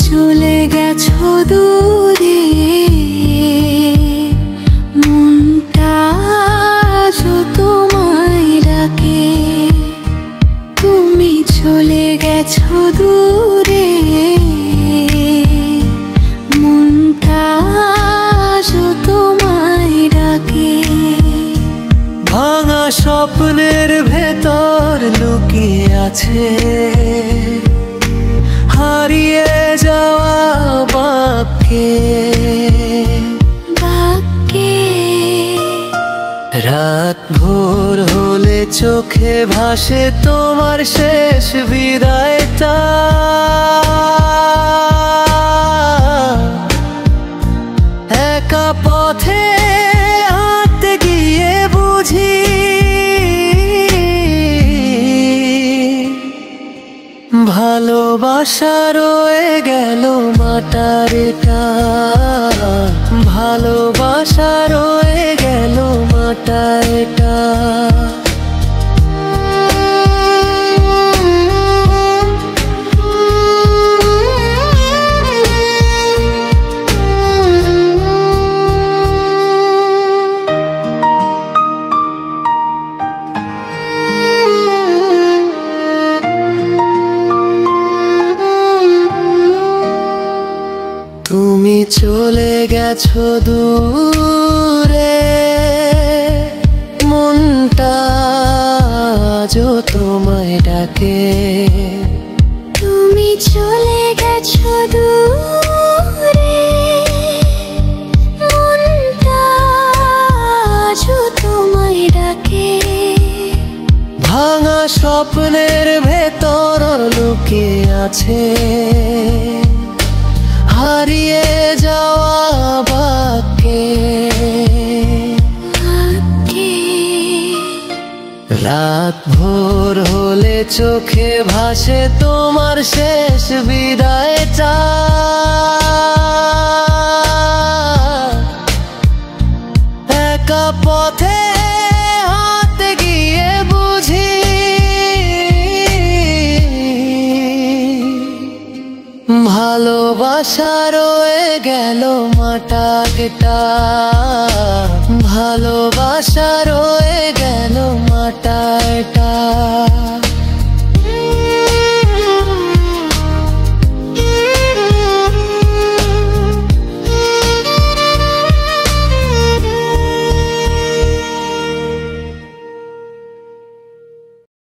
চলে গেছো দূরে, মনটা আজও তোমায় ডাকে। তুমি চলে গেছো দূরে, মনটা আজও তোমায় ডাকে। ভাঙা স্বপ্নের ভেতর লুকিয়ে আছে হারিয়ে যাওয়া বাক্যে। রাত ভোর হলে চোখে ভাসে তোমার শেষ বিদায়টা। একা পথে হাঁটতে গিয়ে বুঝি ভালোবাসা রয়ে গেল মাটারেটা। ভালোবাসা রয়ে গেল মাটারেটা। তুমি চলে গেছো দূরে, মনটা আজও তোমায় ডাকে। তুমি চলে গেছো দূরে, মনটা আজও তোমায় ডাকে। ভাঙা স্বপ্নের ভেতর লুকিয়ে আছে হারিয়ে যাওয়া বাক্যে। রাত ভোর হলে চোখে ভাসে তোমার শেষ বিদায়টা। একা পথে হাঁটতে গিয়ে বুঝি ভালোবাসা রয়ে গেল মাটারেটা। ভালোবাসা রয়ে গেল মাটারেটা।